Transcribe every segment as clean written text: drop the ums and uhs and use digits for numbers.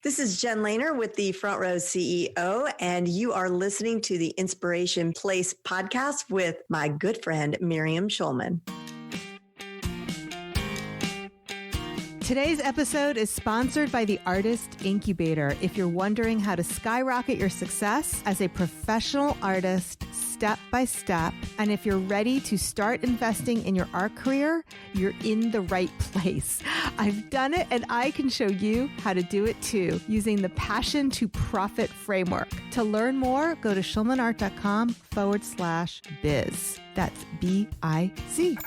This is Jen Lehner with the Front Row CEO, and you are listening to the Inspiration Place podcast with my good friend, Miriam Schulman. Today's episode is sponsored by the Artist Incubator. If you're wondering how to skyrocket your success as a professional artist step by step, and if you're ready to start investing in your art career, you're in the right place. I've done it and I can show you how to do it too using the Passion to Profit framework. To learn more, go to schulmanart.com/biz. That's BIZ.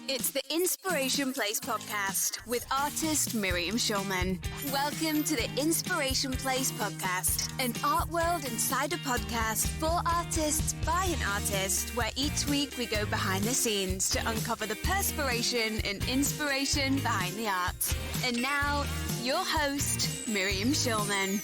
It's the Inspiration Place podcast with artist Miriam Schulman. Welcome to the Inspiration Place podcast, an art world insider podcast for artists by an artist, where each week we go behind the scenes to uncover the perspiration and inspiration behind the art. And now, your host, Miriam Schulman.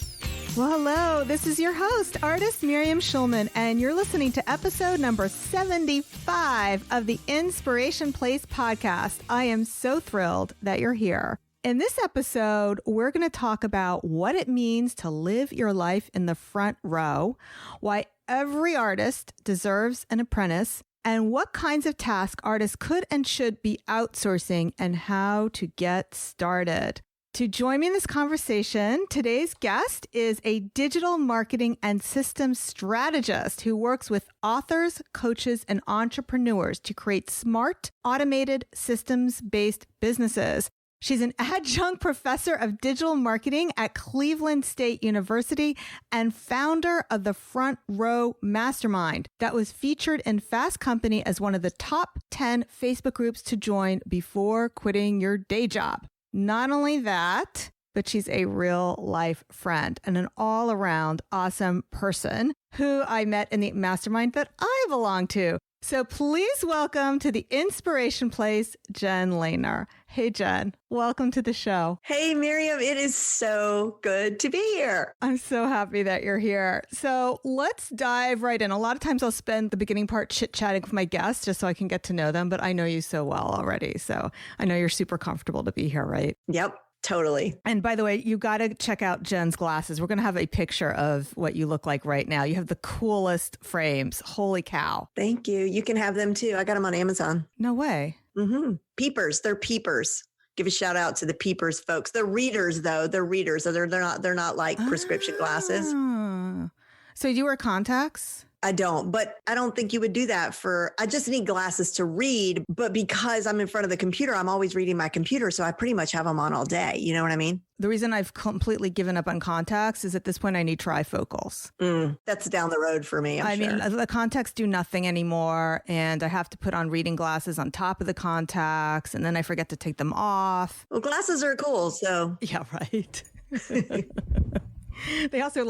Well, hello, this is your host, artist Miriam Schulman, and you're listening to episode number 75 of the Inspiration Place podcast. I am so thrilled that you're here. In this episode, we're going to talk about what it means to live your life in the front row, why every artist deserves an apprentice, and what kinds of tasks artists could and should be outsourcing and how to get started. To join me in this conversation, today's guest is a digital marketing and systems strategist who works with authors, coaches, and entrepreneurs to create smart, automated, systems-based businesses. She's an adjunct professor of digital marketing at Cleveland State University and founder of the Front Row Mastermind that was featured in Fast Company as one of the top 10 Facebook groups to join before quitting your day job. Not only that, but she's a real life friend and an all around awesome person who I met in the mastermind that I belong to. So please welcome to the Inspiration Place, Jen Lehner. Hey, Jen, welcome to the show. Hey, Miriam, it is so good to be here. I'm so happy that you're here. So let's dive right in. A lot of times I'll spend the beginning part chit-chatting with my guests just so I can get to know them, but I know you so well already. So I know you're super comfortable to be here, right? Yep. Totally. And by the way, you got to check out Jen's glasses. We're going to have a picture of what you look like right now. You have the coolest frames. Holy cow. Thank you. You can have them too. I got them on Amazon. No way. Mm-hmm. Peepers. They're peepers. Give a shout out to the peepers folks. They're readers though. They're readers. So they're not like prescription glasses. So do you wear contacts? I don't, but I don't think you would do that I just need glasses to read, but because I'm in front of the computer, I'm always reading my computer. So I pretty much have them on all day. You know what I mean? The reason I've completely given up on contacts is at this point I need trifocals. That's down the road for me. I mean, the contacts do nothing anymore. And I have to put on reading glasses on top of the contacts. And then I forget to take them off. Well, glasses are cool. So yeah, right. They also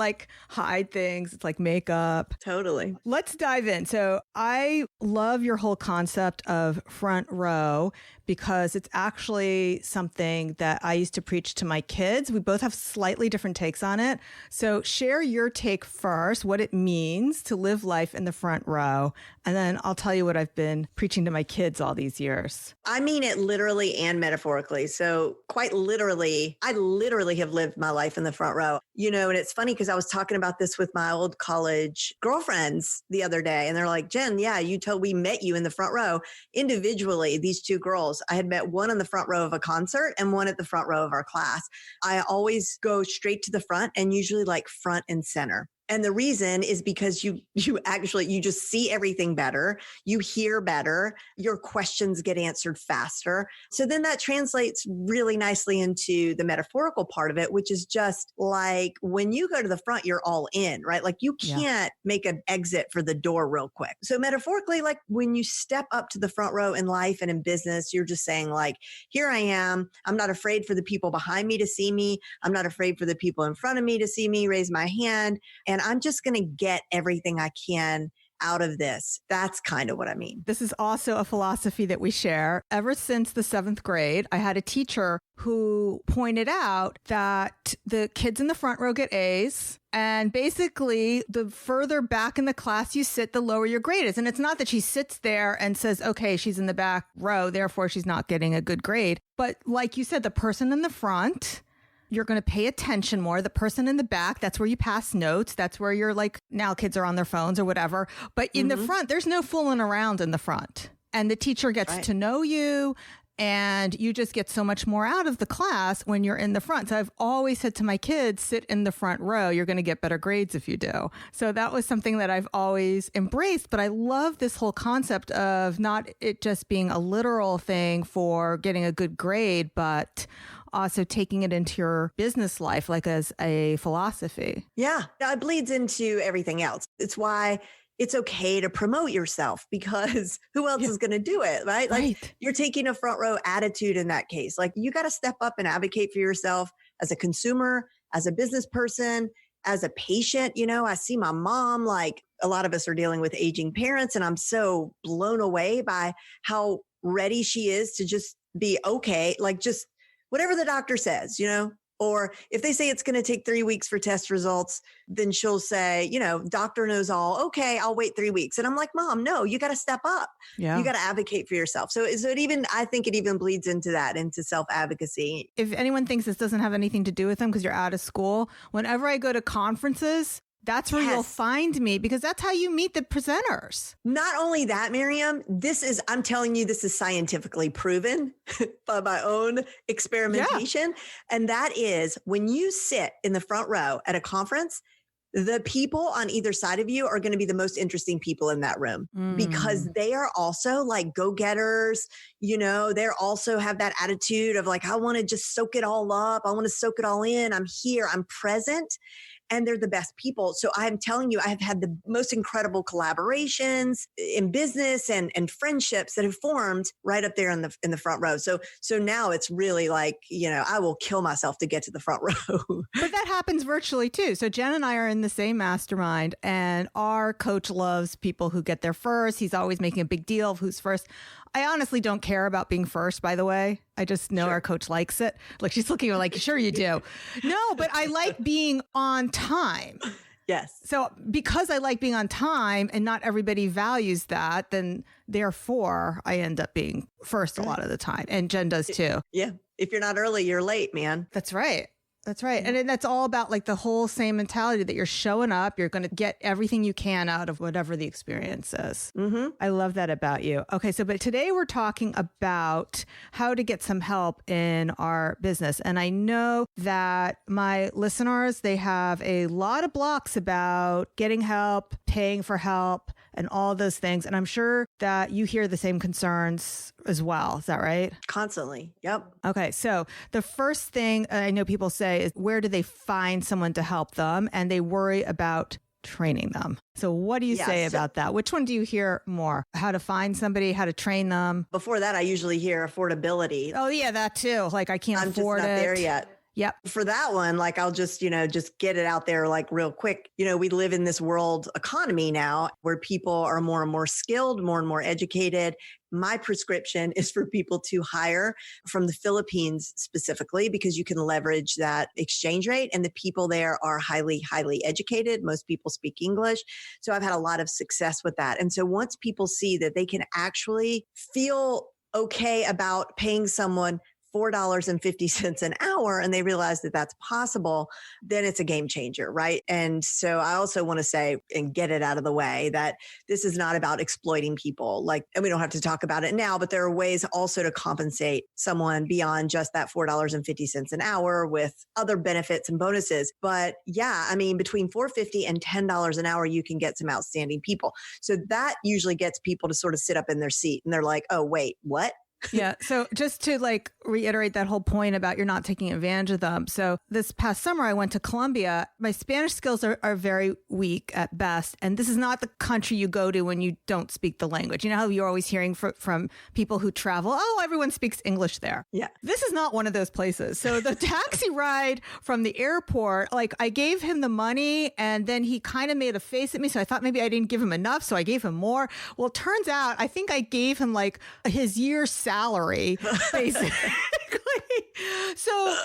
hide things. It's like makeup. Totally. Let's dive in. So I love your whole concept of front row because it's actually something that I used to preach to my kids. We both have slightly different takes on it. So share your take first, what it means to live life in the front row. And then I'll tell you what I've been preaching to my kids all these years. I mean it literally and metaphorically. So quite literally, I literally have lived my life in the front row. You know, and it's funny because I was talking about this with my old college girlfriends the other day. And they're like, Jen, yeah, we met you in the front row individually, these two girls. I had met one in the front row of a concert and one at the front row of our class. I always go straight to the front and usually front and center. And the reason is because you just see everything better. You hear better. Your questions get answered faster. So then that translates really nicely into the metaphorical part of it, which is just like when you go to the front, you're all in, right? Like you can't make an exit for the door real quick. So metaphorically, like when you step up to the front row in life and in business, you're just saying here I am. I'm not afraid for the people behind me to see me. I'm not afraid for the people in front of me to see me, raise my hand. And I'm just going to get everything I can out of this. That's kind of what I mean. This is also a philosophy that we share. Ever since the 7th grade, I had a teacher who pointed out that the kids in the front row get A's. And basically, the further back in the class you sit, the lower your grade is. And it's not that she sits there and says, okay, she's in the back row, therefore she's not getting a good grade. But like you said, the person in the front you're going to pay attention more. The person in the back, that's where you pass notes. That's where you're like, now kids are on their phones or whatever. But in the front, there's no fooling around in the front. And the teacher gets to know you. And you just get so much more out of the class when you're in the front. So I've always said to my kids, sit in the front row. You're going to get better grades if you do. So that was something that I've always embraced. But I love this whole concept of not it just being a literal thing for getting a good grade, but also taking it into your business life, like as a philosophy. Yeah, it bleeds into everything else. It's why it's okay to promote yourself, because who else is going to do it, right? Like you're taking a front row attitude in that case. Like you got to step up and advocate for yourself as a consumer, as a business person, as a patient. You know, I see my mom, like a lot of us are dealing with aging parents, and I'm so blown away by how ready she is to just be okay. Like just whatever the doctor says, you know. Or if they say it's going to take 3 weeks for test results, then she'll say, you know, doctor knows all. Okay, I'll wait 3 weeks. And I'm like, Mom, no, you got to step up. Yeah. You got to advocate for yourself. So I think it even bleeds into that, into self-advocacy. If anyone thinks this doesn't have anything to do with them because you're out of school, whenever I go to conferences, that's where you'll find me, because that's how you meet the presenters. Not only that, Miriam, I'm telling you, this is scientifically proven by my own experimentation. Yeah. And that is when you sit in the front row at a conference, the people on either side of you are going to be the most interesting people in that room because they are also like go-getters. You know, they're also have that attitude of like, I want to just soak it all up. I want to soak it all in. I'm here. I'm present. And they're the best people. So I'm telling you, I have had the most incredible collaborations in business and friendships that have formed right up there in the front row. So now it's really like, you know, I will kill myself to get to the front row. But that happens virtually too. So Jen and I are in the same mastermind, and our coach loves people who get there first. He's always making a big deal of who's first. I honestly don't care about being first, by the way. I just know our coach likes it. Like she's looking like, sure you do. No, but I like being on time. Yes. So because I like being on time and not everybody values that, then therefore I end up being first a lot of the time. And Jen does too. Yeah. If you're not early, you're late, man. That's right. That's right. And that's all about like the whole same mentality that you're showing up. You're going to get everything you can out of whatever the experience is. Mm-hmm. I love that about you. Okay. But today we're talking about how to get some help in our business. And I know that my listeners, they have a lot of blocks about getting help, paying for help, and all those things. And I'm sure that you hear the same concerns as well. Is that right? Constantly. Yep. Okay. So the first thing I know people say is, where do they find someone to help them? And they worry about training them. So what do you say about that? Which one do you hear more? How to find somebody, how to train them? Before that, I usually hear affordability. Oh yeah, that too. Like I can't afford it. I'm just not there yet. Yep. For that one, like I'll just, just get it out there like real quick. We live in this world economy now where people are more and more skilled, more and more educated. My prescription is for people to hire from the Philippines specifically, because you can leverage that exchange rate and the people there are highly, highly educated. Most people speak English. So I've had a lot of success with that. And so once people see that they can actually feel okay about paying someone $4.50 an hour, and they realize that that's possible, then it's a game changer, right? And so I also want to say and get it out of the way that this is not about exploiting people. And we don't have to talk about it now, but there are ways also to compensate someone beyond just that $4.50 an hour with other benefits and bonuses. But yeah, I mean, between $4.50 and $10 an hour, you can get some outstanding people. So that usually gets people to sort of sit up in their seat and they're like, oh, wait, what? Yeah. So just to reiterate that whole point about you're not taking advantage of them. So this past summer, I went to Colombia. My Spanish skills are very weak at best. And this is not the country you go to when you don't speak the language. You know how you're always hearing from people who travel, oh, everyone speaks English there. Yeah. This is not one of those places. So the taxi ride from the airport, I gave him the money and then he kind of made a face at me. So I thought maybe I didn't give him enough. So I gave him more. Well, it turns out I think I gave him his year's salary, basically. So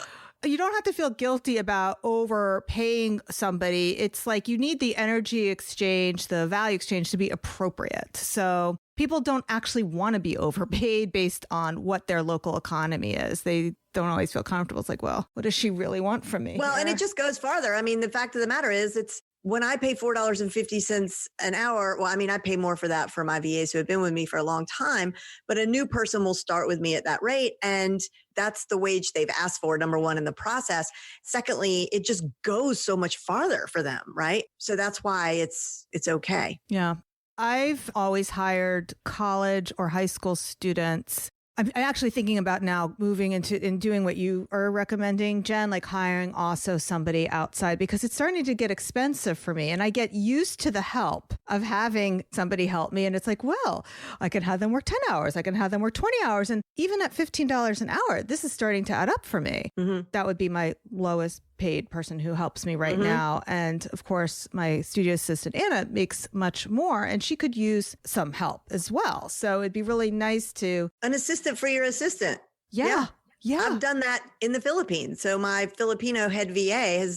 you don't have to feel guilty about overpaying somebody. It's like you need the energy exchange, the value exchange to be appropriate. So people don't actually want to be overpaid based on what their local economy is. They don't always feel comfortable. It's like, well, what does she really want from me? Well, and it just goes farther. I mean, the fact of the matter is when I pay $4.50 an hour, well, I mean, I pay more for that for my VAs who have been with me for a long time, but a new person will start with me at that rate. And that's the wage they've asked for, number one, in the process. Secondly, it just goes so much farther for them, right? So that's why it's okay. Yeah. I've always hired college or high school students. I'm actually thinking about now moving into and doing what you are recommending, Jen, like hiring also somebody outside, because it's starting to get expensive for me. And I get used to the help of having somebody help me. And it's like, well, I can have them work 10 hours. I can have them work 20 hours. And even at $15 an hour, this is starting to add up for me. Mm-hmm. That would be my lowest paid person who helps me right now. And of course, my studio assistant, Anna, makes much more, and she could use some help as well. So it'd be really nice to... An assistant for your assistant. Yeah. I've done that in the Philippines. So my Filipino head VA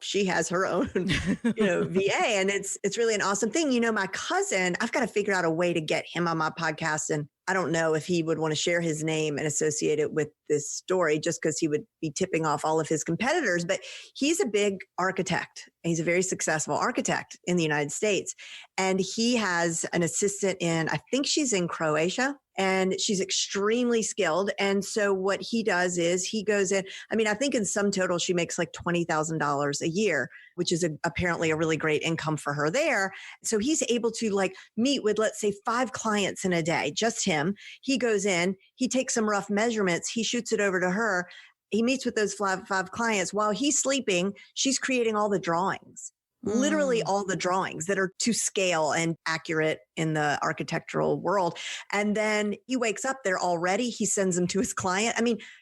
she has her own, VA, and it's really an awesome thing. My cousin, I've got to figure out a way to get him on my podcast, and I don't know if he would want to share his name and associate it with this story just because he would be tipping off all of his competitors. But he's a big architect. He's a very successful architect in the United States. And he has an assistant I think she's in Croatia, and she's extremely skilled. And so what he does is he goes in, I think in sum total, she makes like $20,000 a year, which is apparently a really great income for her there. So he's able to meet with, let's say, 5 clients in a day, just him. He goes in, he takes some rough measurements, he shoots it over to her. He meets with those five clients. While he's sleeping, she's creating all the drawings. Literally all the drawings that are to scale and accurate in the architectural world. And then he wakes up there already. He sends them to his client.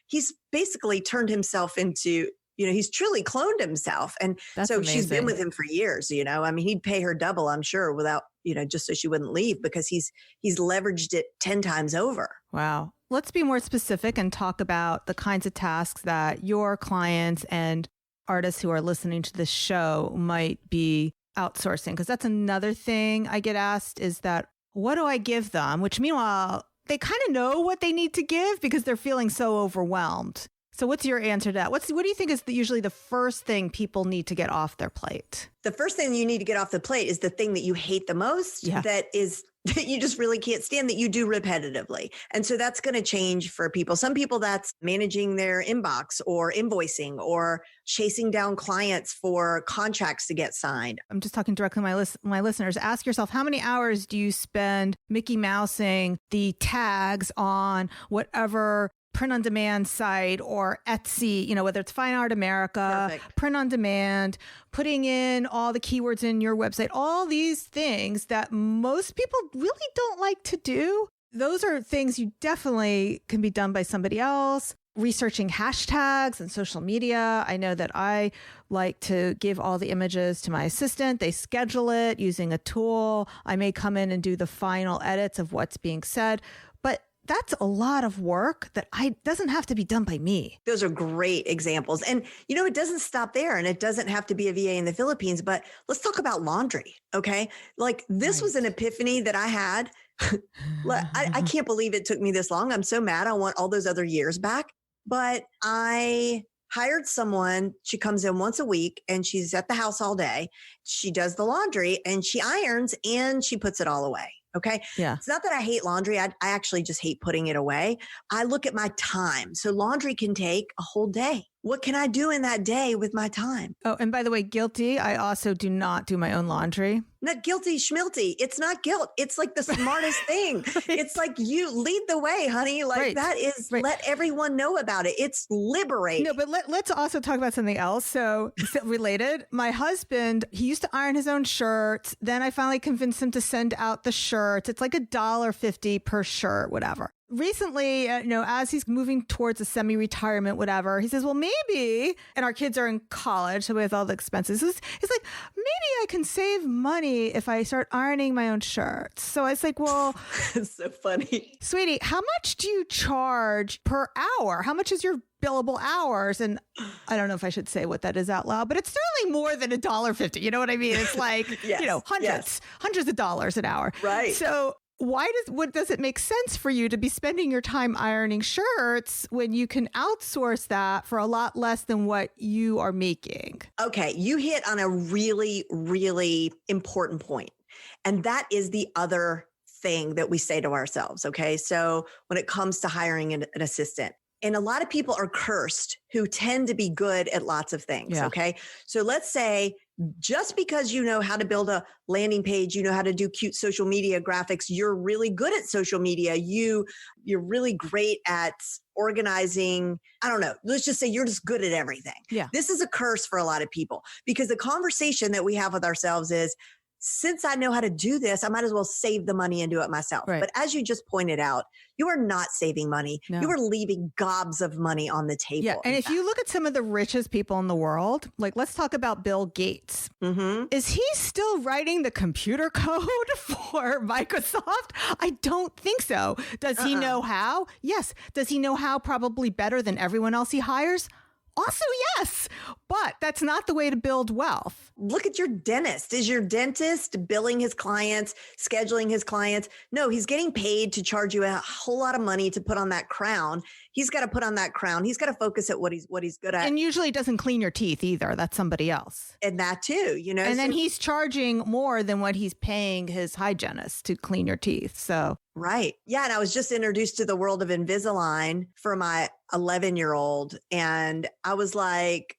He's basically turned himself into, he's truly cloned himself. And That's so amazing. She's been with him for years, he'd pay her double, I'm sure, without, just so she wouldn't leave, because he's leveraged it 10 times over. Wow. Let's be more specific and talk about the kinds of tasks that your clients and artists who are listening to this show might be outsourcing. Because that's another thing I get asked is that, what do I give them? Which meanwhile, they kind of know what they need to give because they're feeling so overwhelmed. So what's your answer to that? What do you think is usually the first thing people need to get off their plate? The first thing you need to get off the plate is the thing that you hate the most, that you just really can't stand, that you do repetitively. And so that's going to change for people. Some people, that's managing their inbox or invoicing or chasing down clients for contracts to get signed. I'm just talking directly to my listeners. Ask yourself, how many hours do you spend Mickey Mousing the tags on whatever print on demand site or Etsy, whether it's Fine Art America, Perfect. Print on demand, putting in all the keywords in your website, all these things that most people really don't like to do. Those are things you definitely can be done by somebody else. Researching hashtags and social media. I know that I like to give all the images to my assistant. They schedule it using a tool. I may come in and do the final edits of what's being said, but that's a lot of work that doesn't have to be done by me. Those are great examples. And, it doesn't stop there, and it doesn't have to be a VA in the Philippines, but let's talk about laundry. Okay. This was an epiphany that I had. I can't believe it took me this long. I'm so mad. I want all those other years back, but I hired someone. She comes in once a week and she's at the house all day. She does the laundry and she irons and she puts it all away. Okay. Yeah. It's not that I hate laundry. I actually just hate putting it away. I look at my time. So laundry can take a whole day. What can I do in that day with my time? Oh, and by the way, guilty. I also do not do my own laundry. Not guilty schmilty. It's not guilt. It's like the smartest thing. Right. It's like, you lead the way, honey. That is, let everyone know about it. It's liberating. No, but let's also talk about something else. So related, my husband, he used to iron his own shirts. Then I finally convinced him to send out the shirts. It's like $1.50 per shirt, whatever. Recently, as he's moving towards a semi-retirement, whatever, he says, well, maybe, and our kids are in college, so with all the expenses, he's like, maybe I can save money if I start ironing my own shirts. So I was like, well, it's so funny. Sweetie, how much do you charge per hour? How much is your billable hours? And I don't know if I should say what that is out loud, but it's certainly more than $1.50. You know what I mean? It's like, hundreds of dollars an hour. Right. So what does it make sense for you to be spending your time ironing shirts when you can outsource that for a lot less than what you are making? Okay, you hit on a really, really important point. And that is the other thing that we say to ourselves. Okay. So when it comes to hiring an assistant, and a lot of people are cursed who tend to be good at lots of things. Yeah. Okay. So let's say just because you know how to build a landing page, you know how to do cute social media graphics, you're really good at social media. You're really great at organizing. I don't know. Let's just say you're just good at everything. Yeah. This is a curse for a lot of people because the conversation that we have with ourselves is, since I know how to do this, I might as well save the money and do it myself. Right. But as you just pointed out, you are not saving money. No. You are leaving gobs of money on the table. Yeah. And if you look at some of the richest people in the world, like let's talk about Bill Gates. Mm-hmm. Is he still writing the computer code for Microsoft? I don't think so. Does he know how? Yes. Does he know how? Probably better than everyone else he hires. Also, yes, but that's not the way to build wealth. Look at your dentist. Is your dentist billing his clients, scheduling his clients? No, he's getting paid to charge you a whole lot of money to put on that crown. He's got to put on that crown. He's got to focus at what he's good at. And usually doesn't clean your teeth either. That's somebody else. And that too, you know. And then he's charging more than what he's paying his hygienist to clean your teeth. So. Right. Yeah. And I was just introduced to the world of Invisalign for my 11-year-old. And I was like,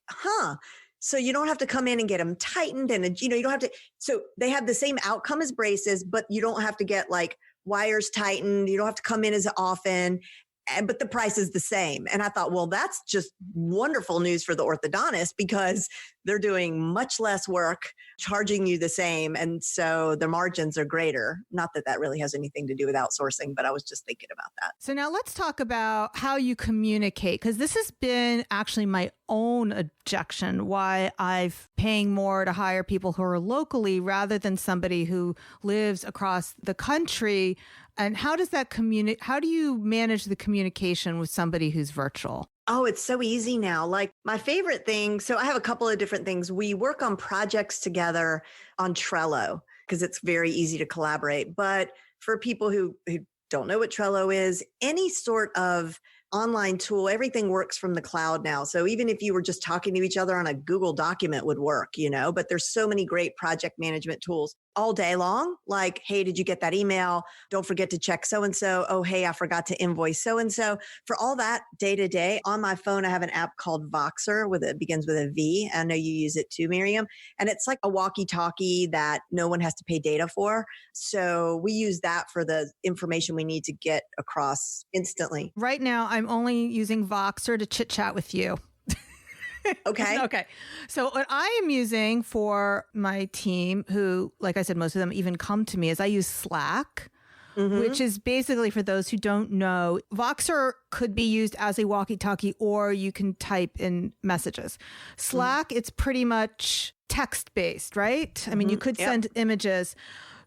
so you don't have to come in and get them tightened. And, you don't have to. So they have the same outcome as braces, but you don't have to get like wires tightened. You don't have to come in as often. But the price is the same. And I thought, well, that's just wonderful news for the orthodontist because they're doing much less work, charging you the same. And so the margins are greater. Not that that really has anything to do with outsourcing, but I was just thinking about that. So now let's talk about how you communicate, because this has been actually my own objection why I'm paying more to hire people who are locally rather than somebody who lives across the country. And how does that how do you manage the communication with somebody who's virtual? Oh, it's so easy now. Like my favorite thing. So I have a couple of different things. We work on projects together on Trello because it's very easy to collaborate. But for people who don't know what Trello is, any sort of online tool, everything works from the cloud now. So even if you were just talking to each other on a Google document would work, but there's so many great project management tools all day long. Like, hey, did you get that email? Don't forget to check so-and-so. Oh, hey, I forgot to invoice so-and-so. For all that day to day on my phone, I have an app called Voxer it begins with a V. I know you use it too, Miriam. And it's like a walkie-talkie that no one has to pay data for. So we use that for the information we need to get across instantly. Right now, I'm only using Voxer to chit chat with you. Okay. Okay. So what I am using for my team, who, like I said, most of them even come to me, is I use Slack, which is basically, for those who don't know, Voxer could be used as a walkie-talkie or you can type in messages. Slack, it's pretty much text-based, right? I mean, you could send images.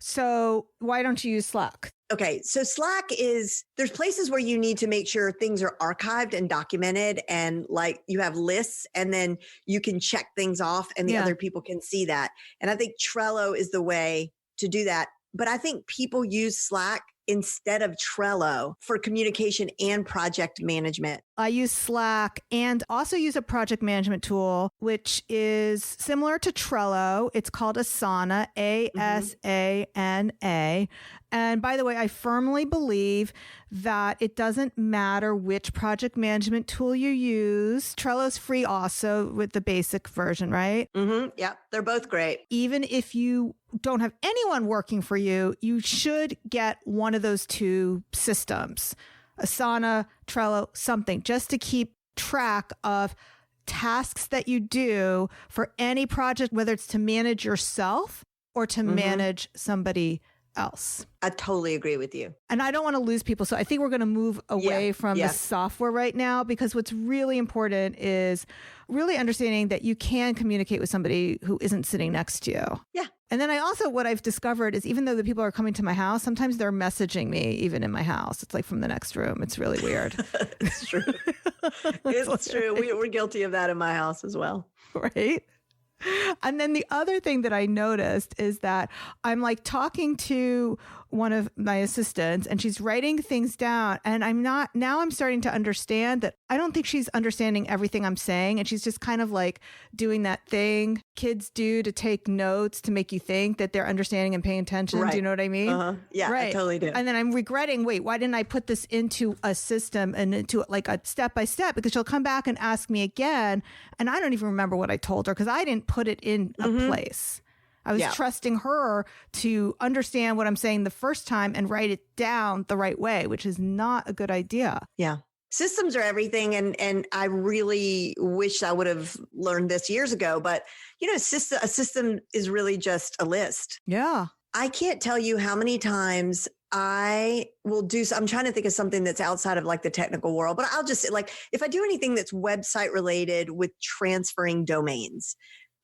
So why don't you use Slack? Okay. So Slack there's places where you need to make sure things are archived and documented and like you have lists and then you can check things off and the other people can see that. And I think Trello is the way to do that. But I think people use Slack instead of Trello for communication and project management. I use Slack and also use a project management tool, which is similar to Trello. It's called Asana, Asana. And by the way, I firmly believe that it doesn't matter which project management tool you use. Trello's free also with the basic version, right? Yeah, they're both great. Even if you don't have anyone working for you, you should get one of those two systems, Asana, Trello, something, just to keep track of tasks that you do for any project, whether it's to manage yourself or to manage somebody else. I totally agree with you. And I don't want to lose people. So I think we're going to move away from the software right now, because what's really important is really understanding that you can communicate with somebody who isn't sitting next to you. Yeah. And then what I've discovered is even though the people are coming to my house, sometimes they're messaging me even in my house. It's like from the next room. It's really weird. It's true. It's true. We're guilty of that in my house as well. Right? And then the other thing that I noticed is that I'm like talking to one of my assistants, and she's writing things down. And I'm starting to understand that I don't think she's understanding everything I'm saying. And she's just kind of like doing that thing kids do to take notes to make you think that they're understanding and paying attention. Right. Do you know what I mean? Uh-huh. Yeah, right. I totally do. And then I'm regretting, wait, why didn't I put this into a system and into like a step by step? Because she'll come back and ask me again. And I don't even remember what I told her because I didn't put it in a place. I was trusting her to understand what I'm saying the first time and write it down the right way, which is not a good idea. Yeah. Systems are everything. And I really wish I would have learned this years ago. But, a system is really just a list. Yeah. I can't tell you how many times I will I'm trying to think of something that's outside of like the technical world, but I'll just like, if I do anything that's website related with transferring domains,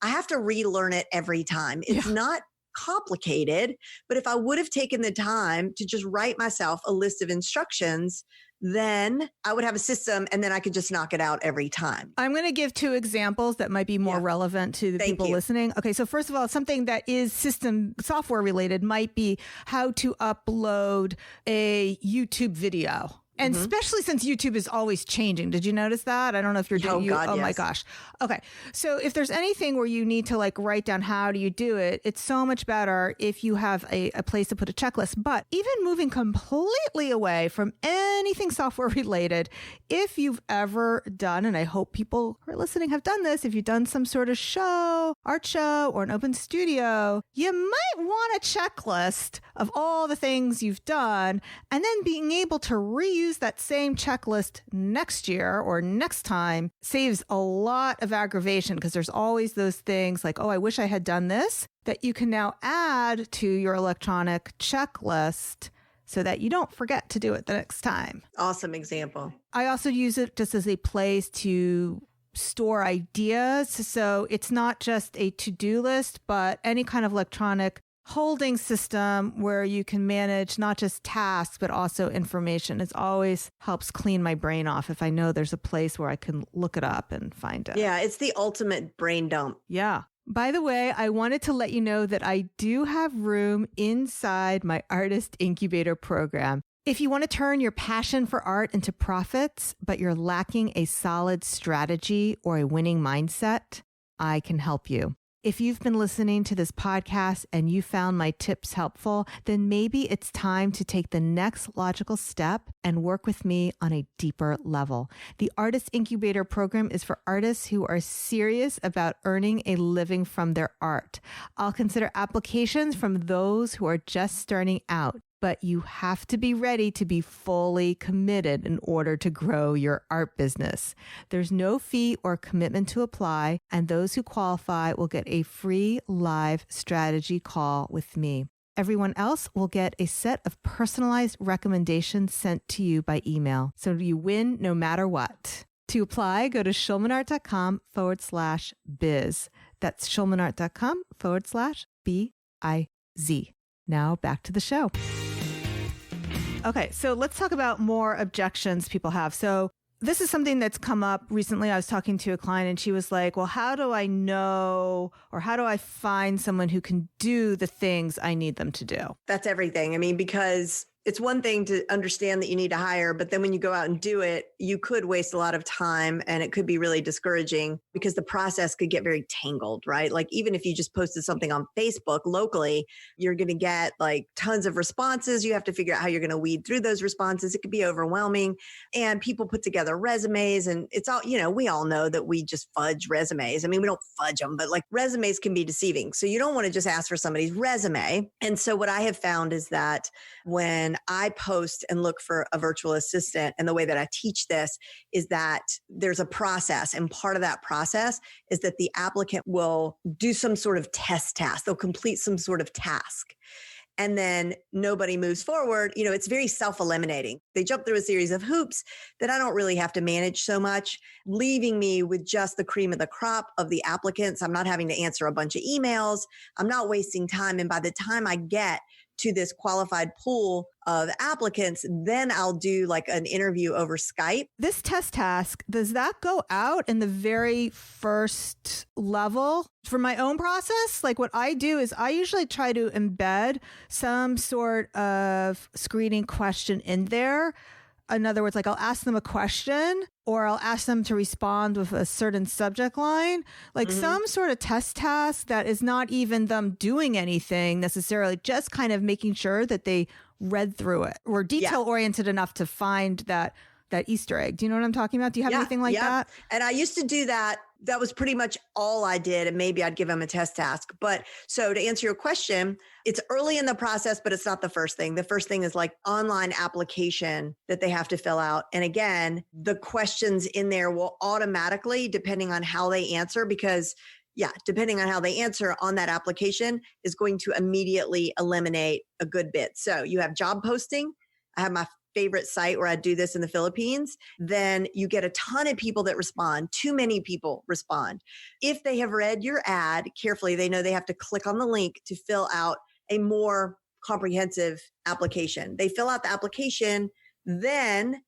I have to relearn it every time. It's not complicated, but if I would have taken the time to just write myself a list of instructions, then I would have a system and then I could just knock it out every time. I'm going to give 2 examples that might be more relevant to the people listening. Okay. So first of all, something that is system software related might be how to upload a YouTube video. And especially since YouTube is always changing. Did you notice that? I don't know if you're doing my gosh. Okay. So if there's anything where you need to like write down how do you do it, it's so much better if you have a place to put a checklist. But even moving completely away from anything software related, if you've ever done, and I hope people who are listening have done this, if you've done some sort of show, art show, or an open studio, you might want a checklist of all the things you've done and then being able to reuse that same checklist next year or next time saves a lot of aggravation because there's always those things like, oh, I wish I had done this, that you can now add to your electronic checklist so that you don't forget to do it the next time. Awesome example. I also use it just as a place to store ideas. So it's not just a to-do list, but any kind of electronic holding system where you can manage not just tasks, but also information. It always helps clean my brain off if I know there's a place where I can look it up and find it. Yeah, it's the ultimate brain dump. Yeah. By the way, I wanted to let you know that I do have room inside my Artist Incubator program. If you want to turn your passion for art into profits, but you're lacking a solid strategy or a winning mindset, I can help you. If you've been listening to this podcast and you found my tips helpful, then maybe it's time to take the next logical step and work with me on a deeper level. The Artist Incubator program is for artists who are serious about earning a living from their art. I'll consider applications from those who are just starting out. But you have to be ready to be fully committed in order to grow your art business. There's no fee or commitment to apply, and those who qualify will get a free live strategy call with me. Everyone else will get a set of personalized recommendations sent to you by email, so you win no matter what. To apply, go to schulmanart.com/biz. That's schulmanart.com/BIZ. Now back to the show. Okay, so let's talk about more objections people have. So this is something that's come up recently. I was talking to a client and she was like, well, how do I know or how do I find someone who can do the things I need them to do? That's everything. I mean, because it's one thing to understand that you need to hire, but then when you go out and do it, you could waste a lot of time and it could be really discouraging because the process could get very tangled, right? Like even if you just posted something on Facebook locally, you're going to get like tons of responses. You have to figure out how you're going to weed through those responses. It could be overwhelming and people put together resumes and it's all, we all know that we just fudge resumes. I mean, we don't fudge them, but like resumes can be deceiving. So you don't want to just ask for somebody's resume. And so what I have found is that when I post and look for a virtual assistant, and the way that I teach this is that there's a process. And part of that process is that the applicant will do some sort of test task. They'll complete some sort of task. And then nobody moves forward. It's very self-eliminating. They jump through a series of hoops that I don't really have to manage so much, leaving me with just the cream of the crop of the applicants. I'm not having to answer a bunch of emails. I'm not wasting time. And by the time I get to this qualified pool of applicants, then I'll do like an interview over Skype. This test task, does that go out in the very first level? For my own process, like what I do is I usually try to embed some sort of screening question in there. In other words, like I'll ask them a question or I'll ask them to respond with a certain subject line, like some sort of test task that is not even them doing anything necessarily, just kind of making sure that they read through it or detail oriented enough to find that Easter egg. Do you know what I'm talking about? Do you have anything like that? And I used to do that. That was pretty much all I did. And maybe I'd give them a test task. But so to answer your question, it's early in the process, but it's not the first thing. The first thing is like online application that they have to fill out. And again, the questions in there will automatically, depending on how they answer, because depending on how they answer on that application is going to immediately eliminate a good bit. So you have job posting. I have my favorite site where I do this in the Philippines. Then you get a ton of people that respond. Too many people respond. If they have read your ad carefully, they know they have to click on the link to fill out a more comprehensive application. They fill out the application, then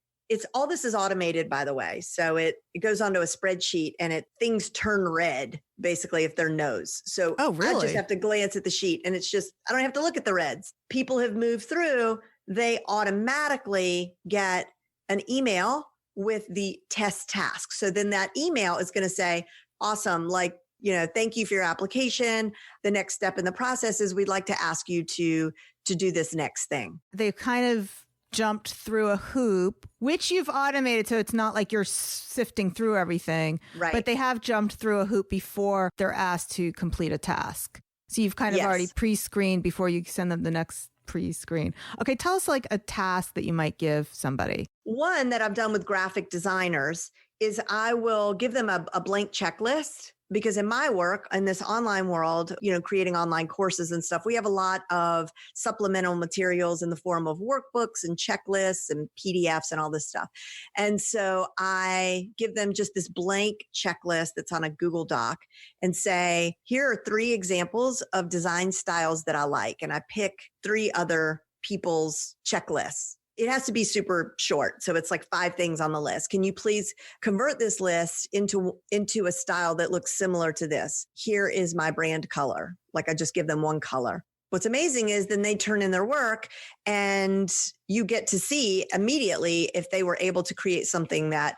all this is automated, by the way. So it goes onto a spreadsheet and things turn red, basically, if they're no's. So I just have to glance at the sheet and it's just, I don't have to look at the reds. People have moved through, they automatically get an email with the test task. So then that email is going to say, awesome, thank you for your application. The next step in the process is we'd like to ask you to do this next thing. They've kind of jumped through a hoop, which you've automated. So it's not like you're sifting through everything, right? But they have jumped through a hoop before they're asked to complete a task. So you've kind of already pre-screened before you send them the next pre-screen. Okay. Tell us like a task that you might give somebody. One that I've done with graphic designers is I will give them a blank checklist. Because in my work, in this online world, creating online courses and stuff, we have a lot of supplemental materials in the form of workbooks and checklists and PDFs and all this stuff. And so I give them just this blank checklist that's on a Google Doc and say, here are 3 examples of design styles that I like. And I pick 3 other people's checklists. It has to be super short. So it's like 5 things on the list. Can you please convert this list into a style that looks similar to this? Here is my brand color. Like I just give them one color. What's amazing is then they turn in their work and you get to see immediately if they were able to create something that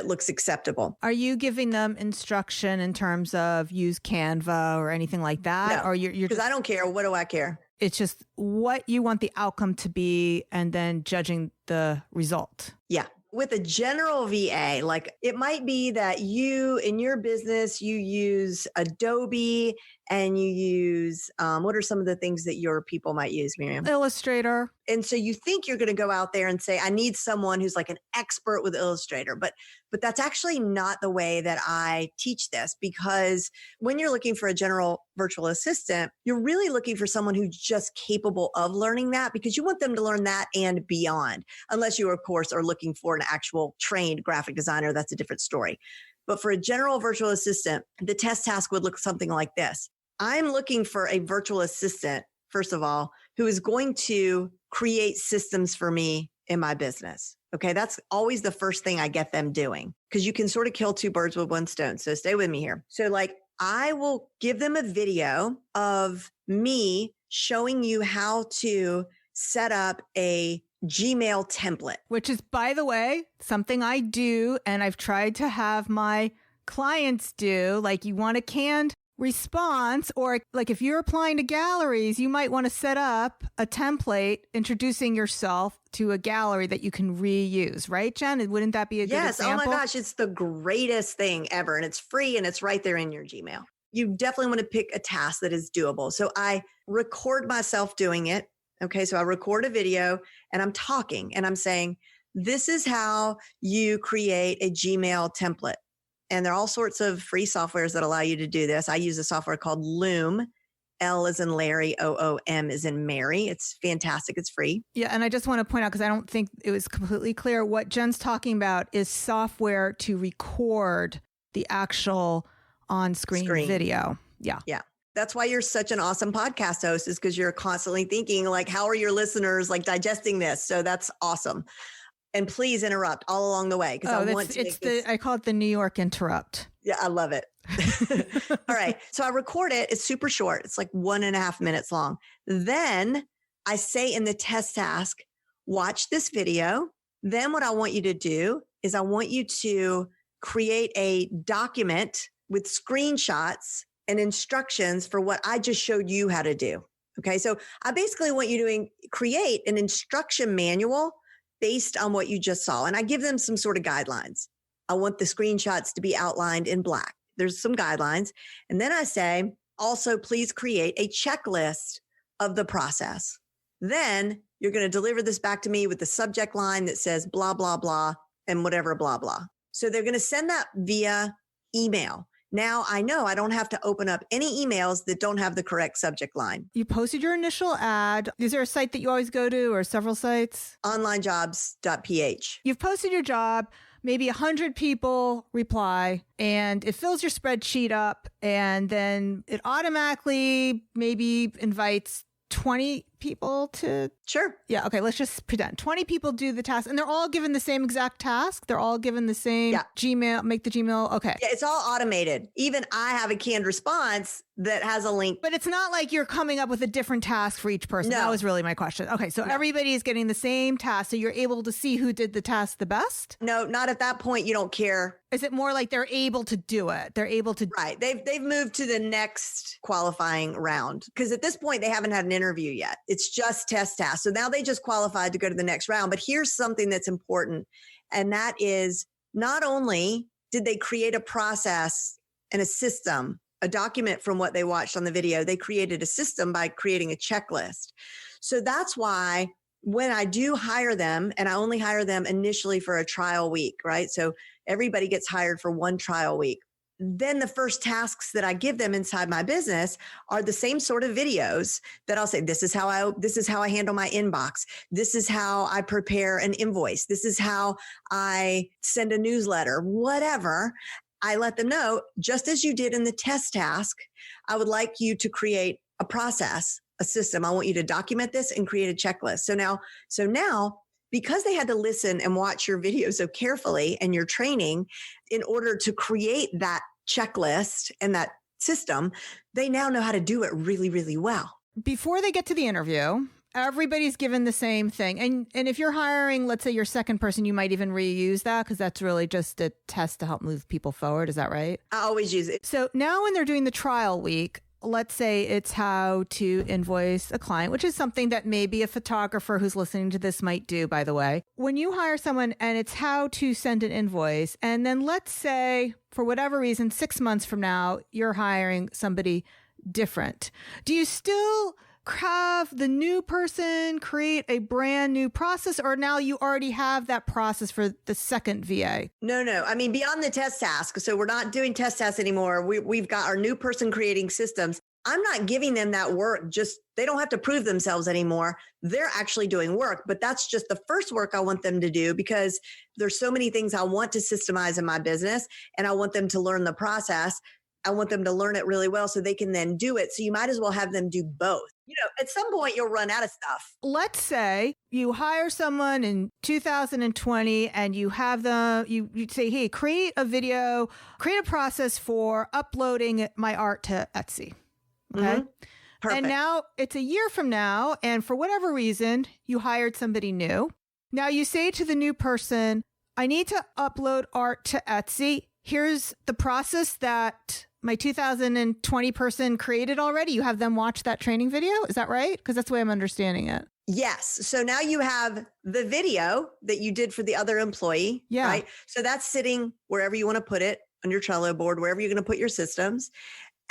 looks acceptable. Are you giving them instruction in terms of use Canva or anything like that? No, or you're because I don't care. What do I care? It's just what you want the outcome to be and then judging the result. Yeah. With a general VA, like it might be that you, in your business, you use Adobe and you use, what are some of the things that your people might use, Miriam? Illustrator. And so you think you're going to go out there and say, I need someone who's like an expert with Illustrator, but that's actually not the way that I teach this, because when you're looking for a general virtual assistant, you're really looking for someone who's just capable of learning that, because you want them to learn that and beyond, unless you, of course, are looking for an actual trained graphic designer. That's a different story. But for a general virtual assistant, the test task would look something like this. I'm looking for a virtual assistant, first of all, who is going to create systems for me in my business. Okay. That's always the first thing I get them doing, because you can sort of kill 2 birds with 1 stone. So stay with me here. So like I will give them a video of me showing you how to set up a Gmail template. Which is, by the way, something I do and I've tried to have my clients do. Like you want a canned response, or like if you're applying to galleries, you might want to set up a template introducing yourself to a gallery that you can reuse, right, Jen? Wouldn't that be a good example? Yes. Oh my gosh, it's the greatest thing ever. And it's free and it's right there in your Gmail. You definitely want to pick a task that is doable. So I record myself doing it. Okay. So I record a video and I'm talking and I'm saying, this is how you create a Gmail template. And there are all sorts of free softwares that allow you to do this. I use a software called Loom. L as in Larry, OOM as in Mary. It's fantastic. It's free. Yeah. And I just want to point out, because I don't think it was completely clear, what Jen's talking about is software to record the actual on-screen video. Yeah. Yeah. That's why you're such an awesome podcast host, is because you're constantly thinking like, how are your listeners like digesting this? So that's awesome. And please interrupt all along the way, because I want to I call it the New York interrupt. Yeah, I love it. All right. So I record it. It's super short. It's like 1.5 minutes long. Then I say in the test task, watch this video. Then what I want you to do is I want you to create a document with screenshots and instructions for what I just showed you how to do. Okay. So I basically want you to create an instruction manual based on what you just saw. And I give them some sort of guidelines. I want the screenshots to be outlined in black. There's some guidelines. And then I say, also, please create a checklist of the process. Then you're going to deliver this back to me with the subject line that says blah, blah, blah, and whatever, blah, blah. So they're going to send that via email. Now I know I don't have to open up any emails that don't have the correct subject line. You posted your initial ad. Is there a site that you always go to, or several sites? Onlinejobs.ph. You've posted your job. Maybe 100 people reply, and it fills your spreadsheet up, and then it automatically maybe invites 20 people to... Sure. Yeah. Okay. Let's just pretend 20 people do the task, and they're all given the same exact task. They're all given the same Gmail, make the Gmail. Okay. Yeah. It's all automated. Even I have a canned response that has a link. But it's not like you're coming up with a different task for each person. No. That was really my question. Okay. So everybody is getting the same task. So you're able to see who did the task the best? No, not at that point. You don't care. Is it more like they're able to do it? They're able to... Right. They've moved to the next qualifying round, because at this point they haven't had an interview yet. It's just test tasks. So now they just qualified to go to the next round. But here's something that's important. And that is, not only did they create a process and a system, a document from what they watched on the video, they created a system by creating a checklist. So that's why when I do hire them, and I only hire them initially for a trial week, right? So everybody gets hired for one trial week. Then the first tasks that I give them inside my business are the same sort of videos that I'll say, this is how I handle my inbox. This is how I prepare an invoice. This is how I send a newsletter, whatever. I let them know, just as you did in the test task, I would like you to create a process, a system. I want you to document this and create a checklist. So now, because they had to listen and watch your video so carefully and your training in order to create that checklist and that system, they now know how to do it really, really well. Before they get to the interview, everybody's given the same thing. And if you're hiring, let's say your second person, you might even reuse that, because that's really just a test to help move people forward. Is that right? I always use it. So now when they're doing the trial week, let's say it's how to invoice a client, which is something that maybe a photographer who's listening to this might do, by the way. When you hire someone and it's how to send an invoice, and then let's say for whatever reason, 6 months from now, you're hiring somebody different. Do you still have the new person create a brand new process, or now you already have that process for the second VA? No. I mean, beyond the test task. So we're not doing test tasks anymore. We've got our new person creating systems. I'm not giving them that work. Just, they don't have to prove themselves anymore. They're actually doing work, but that's just the first work I want them to do, because there's so many things I want to systemize in my business, and I want them to learn the process. I want them to learn it really well so they can then do it. So you might as well have them do both. At some point you'll run out of stuff. Let's say you hire someone in 2020 and you have them, you say, hey, create a video, create a process for uploading my art to Etsy. Okay. Mm-hmm. Perfect. And now it's a year from now, and for whatever reason, you hired somebody new. Now you say to the new person, I need to upload art to Etsy. Here's the process that my 2020 person created already. You have them watch that training video. Is that right? Because that's the way I'm understanding it. Yes. So now you have the video that you did for the other employee. Yeah. Right. So that's sitting wherever you want to put it, on your Trello board, wherever you're going to put your systems.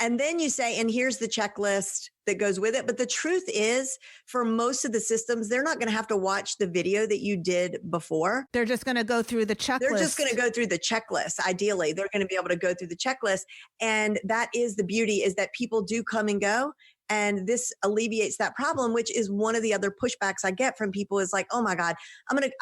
And then you say, and here's the checklist that goes with it. But the truth is, for most of the systems, they're not going to have to watch the video that you did before. They're just going to go through the checklist. They're just going to go through the checklist. Ideally, they're going to be able to go through the checklist. And that is the beauty, is that people do come and go. And this alleviates that problem, which is one of the other pushbacks I get from people is like, oh my God,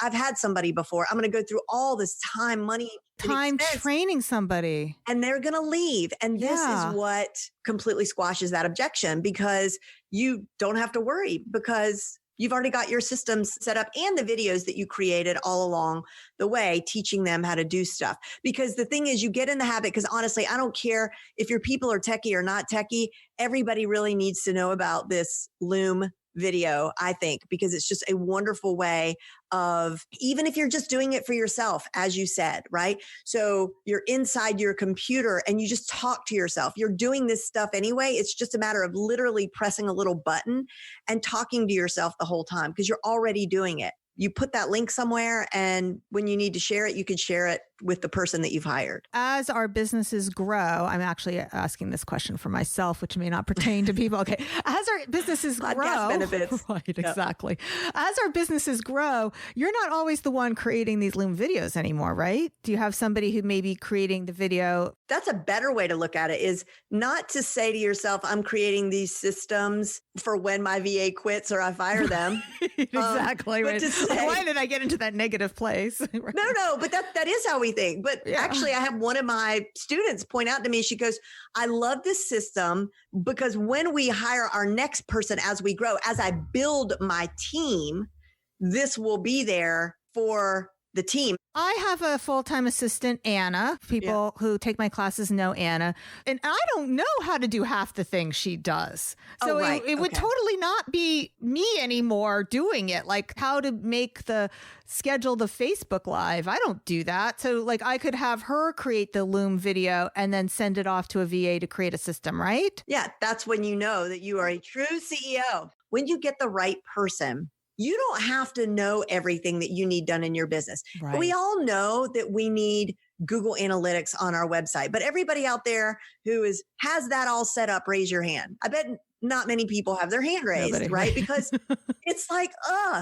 I've had somebody before. I'm going to go through all this time, money, time training somebody. And they're going to leave. And this is what completely squashes that objection, because you don't have to worry, because you've already got your systems set up and the videos that you created all along the way, teaching them how to do stuff. Because the thing is, you get in the habit, because honestly, I don't care if your people are techie or not techie. Everybody really needs to know about this Loom video, I think, because it's just a wonderful way of, even if you're just doing it for yourself, as you said, right? So you're inside your computer and you just talk to yourself. You're doing this stuff anyway. It's just a matter of literally pressing a little button and talking to yourself the whole time, because you're already doing it. You put that link somewhere, and when you need to share it, you can share it with the person that you've hired. As our businesses grow, I'm actually asking this question for myself, which may not pertain to people. Okay. As our businesses grow, benefits. Right, exactly. As our businesses grow, you're not always the one creating these Loom videos anymore, right? Do you have somebody who may be creating the video? That's a better way to look at it, is not to say to yourself, I'm creating these systems for when my VA quits or I fire them. Exactly. But to say, why did I get into that negative place? Right. No, but that is how we think. But actually, I have one of my students point out to me, she goes, I love this system because when we hire our next person, as we grow, as I build my team, this will be there for the team. I have a full-time assistant, Anna. People who take my classes know Anna. And I don't know how to do half the things she does. So it would totally not be me anymore doing it. Like how to schedule the Facebook Live. I don't do that. So like I could have her create the Loom video and then send it off to a VA to create a system, right? Yeah, that's when you know that you are a true CEO. When you get the right person, you don't have to know everything that you need done in your business. Right. We all know that we need Google Analytics on our website, but everybody out there who has that all set up, raise your hand. I bet not many people have their hand raised, right? Because it's like,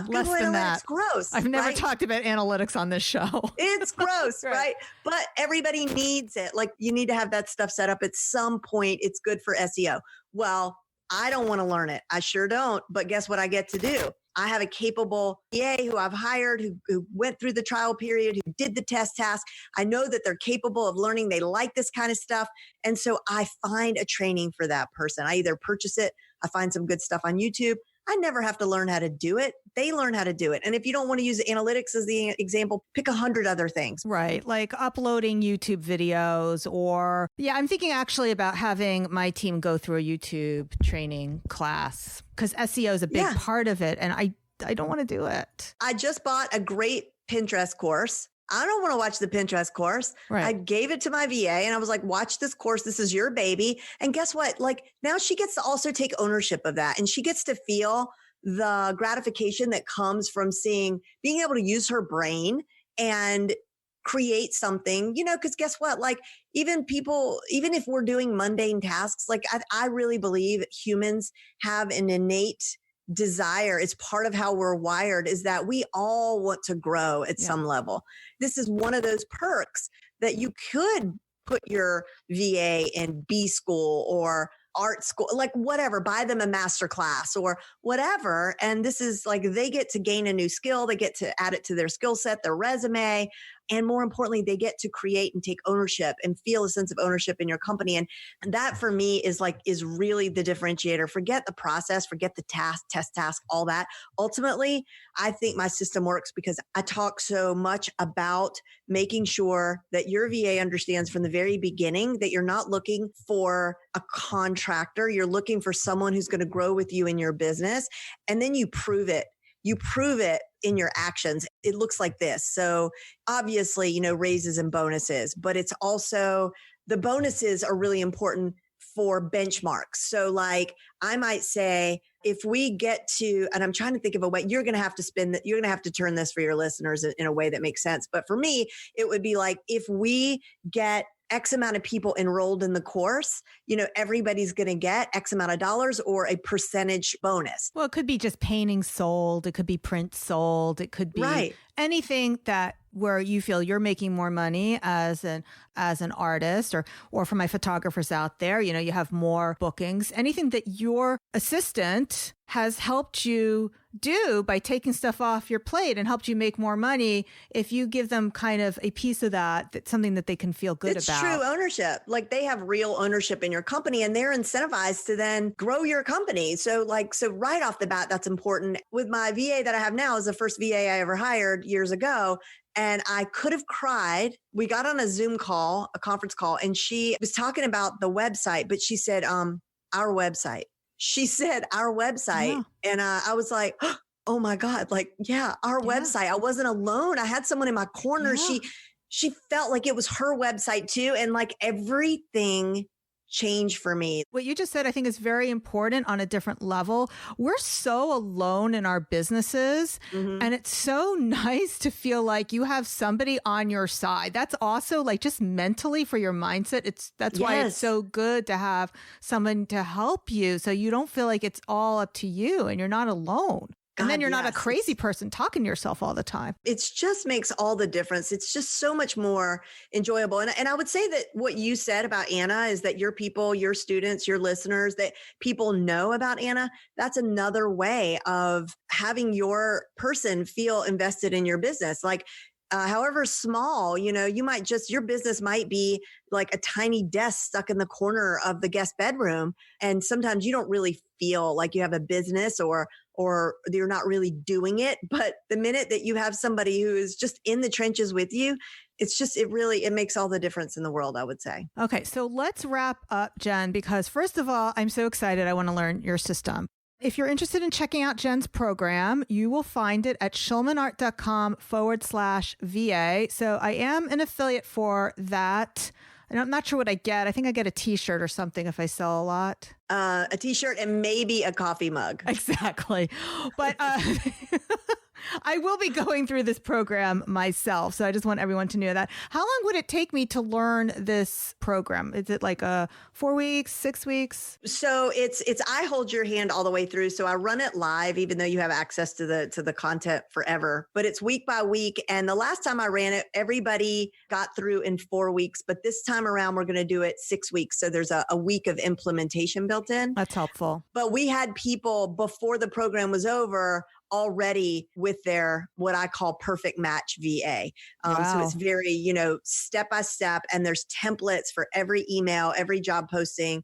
Google Analytics, gross. I've never talked about analytics on this show. It's gross, right? But everybody needs it. Like you need to have that stuff set up at some point. It's good for SEO. Well, I don't want to learn it. I sure don't. But guess what I get to do? I have a capable VA who I've hired, who went through the trial period, who did the test task. I know that they're capable of learning. They like this kind of stuff. And so I find a training for that person. I either purchase it, I find some good stuff on YouTube. I never have to learn how to do it. They learn how to do it. And if you don't want to use analytics as the example, pick 100 other things. Right. Like uploading YouTube videos or, I'm thinking actually about having my team go through a YouTube training class because SEO is a big part of it. And I don't want to do it. I just bought a great Pinterest course. I don't want to watch the Pinterest course. Right. I gave it to my VA and I was like, watch this course. This is your baby. And guess what? Like now she gets to also take ownership of that. And she gets to feel the gratification that comes from being able to use her brain and create something, because guess what? Like even if we're doing mundane tasks, like I really believe humans have an innate desire. It's part of how we're wired, is that we all want to grow at some level. This is one of those perks that you could put your VA in B school or art school, like whatever, buy them a master class or whatever. And this is like, they get to gain a new skill. They get to add it to their skill set, their resume. And more importantly, they get to create and take ownership and feel a sense of ownership in your company. And that for me is really the differentiator. Forget the process, forget the test task, all that. Ultimately, I think my system works because I talk so much about making sure that your VA understands from the very beginning that you're not looking for a contractor. You're looking for someone who's going to grow with you in your business. And then you prove it. You prove it in your actions. It looks like this. So obviously, raises and bonuses, but it's also the bonuses are really important for benchmarks. So like I might say, if we get to, and I'm trying to think of a way, you're going to have to turn this for your listeners in a way that makes sense. But for me, it would be like, if we get X amount of people enrolled in the course, everybody's going to get X amount of dollars or a percentage bonus. Well, it could be just paintings sold. It could be prints sold. It could be anything that where you feel you're making more money as an artist, or for my photographers out there, you have more bookings, anything that your assistant has helped you do by taking stuff off your plate and helped you make more money, if you give them kind of a piece of that's something that they can feel good about. It's true ownership. Like they have real ownership in your company and they're incentivized to then grow your company. So right off the bat, that's important. With my VA that I have now is the first VA I ever hired years ago. And I could have cried. We got on a Zoom call, a conference call, and she was talking about the website, but she said, our website. She said, our website. Yeah. And I was like, oh my God, our website. I wasn't alone. I had someone in my corner. Yeah. She felt like it was her website too. And everything changed for me. What you just said, I think, is very important on a different level. We're so alone in our businesses, and it's so nice to feel like you have somebody on your side. That's also just mentally for your mindset. That's why it's so good to have someone to help you, so you don't feel like it's all up to you and you're not alone. And then you're not a crazy person talking to yourself all the time. It just makes all the difference. It's just so much more enjoyable. And I would say that what you said about Anna is that your people, your students, your listeners, that people know about Anna, that's another way of having your person feel invested in your business. However small, your business might be like a tiny desk stuck in the corner of the guest bedroom. And sometimes you don't really feel like you have a business or you're not really doing it. But the minute that you have somebody who is just in the trenches with you, it makes all the difference in the world, I would say. Okay. So let's wrap up, Jen, because first of all, I'm so excited. I want to learn your system. If you're interested in checking out Jen's program, you will find it at schulmanart.com/VA. So I am an affiliate for that. And I'm not sure what I get. I think I get a t-shirt or something if I sell a lot. A t-shirt and maybe a coffee mug. Exactly. But I will be going through this program myself. So I just want everyone to know that. How long would it take me to learn this program? Is it 4 weeks, 6 weeks? So it's I hold your hand all the way through. So I run it live, even though you have access to the content forever. But it's week by week. And the last time I ran it, everybody got through in 4 weeks. But this time around, we're going to do it 6 weeks. So there's a week of implementation built in. That's helpful. But we had people before the program was over already with their, what I call perfect match VA. Wow. So it's very, step by step, and there's templates for every email, every job posting,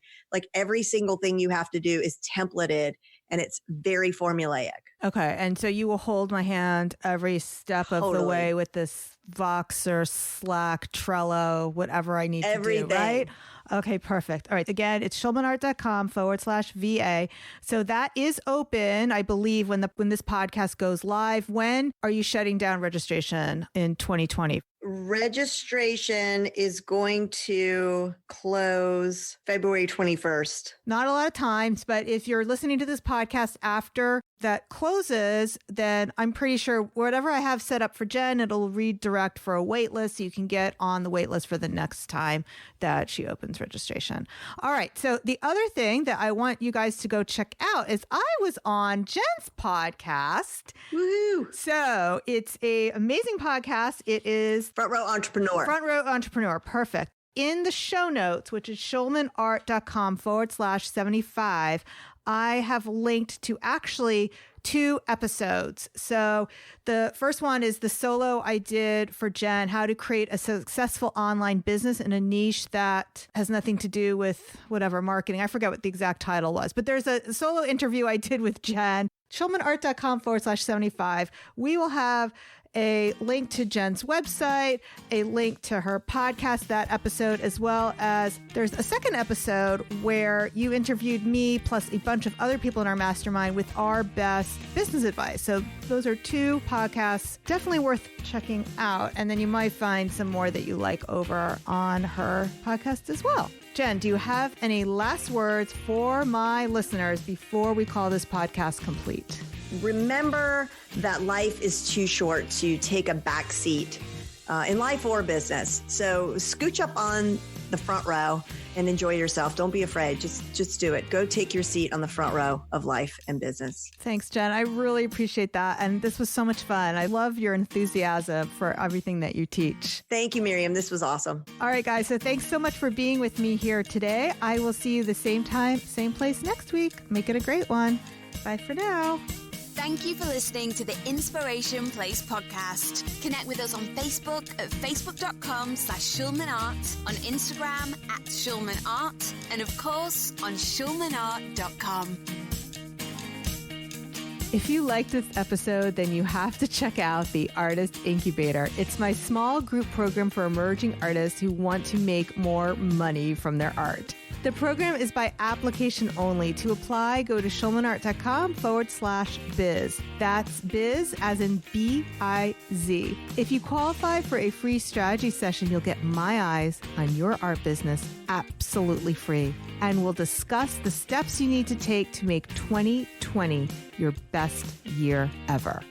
every single thing you have to do is templated, and it's very formulaic. Okay. And so you will hold my hand every step of the way with this Voxer, Slack, Trello, whatever I need to do, right? Okay, perfect. All right. Again, it's schulmanart.com/VA. So that is open, I believe, when this podcast goes live. When are you shutting down registration in 2020? Registration is going to close February 21st. Not a lot of times, but if you're listening to this podcast after that closes, then I'm pretty sure whatever I have set up for Jen, it'll redirect for a wait list so you can get on the wait list for the next time that she opens registration. All right. So the other thing that I want you guys to go check out is I was on Jen's podcast. Woohoo! So it's an amazing podcast. It is Front Row Entrepreneur. Front Row Entrepreneur. Perfect. In the show notes, which is schulmanart.com/75, I have linked to actually 2 episodes. So the first one is the solo I did for Jen, how to create a successful online business in a niche that has nothing to do with whatever marketing. I forget what the exact title was, but there's a solo interview I did with Jen. schulmanart.com/75. We will have a link to Jen's website, a link to her podcast, that episode, as well as there's a second episode where you interviewed me plus a bunch of other people in our mastermind with our best business advice. So those are 2 podcasts definitely worth checking out. And then you might find some more that you like over on her podcast as well. Jen, do you have any last words for my listeners before we call this podcast complete? Remember that life is too short to take a back seat in life or business. So scooch up on the front row and enjoy yourself. Don't be afraid. Just do it. Go take your seat on the front row of life and business. Thanks, Jen. I really appreciate that. And this was so much fun. I love your enthusiasm for everything that you teach. Thank you, Miriam. This was awesome. All right, guys. So thanks so much for being with me here today. I will see you the same time, same place next week. Make it a great one. Bye for now. Thank you for listening to the Inspiration Place podcast. Connect with us on Facebook at facebook.com/SchulmanArt, on Instagram @SchulmanArt, and of course on SchulmanArt.com. If you like this episode, then you have to check out the Artist Incubator. It's my small group program for emerging artists who want to make more money from their art. The program is by application only. To apply, go to schulmanart.com/biz. That's biz as in B-I-Z. If you qualify for a free strategy session, you'll get my eyes on your art business absolutely free. And we'll discuss the steps you need to take to make 2020 your best year ever.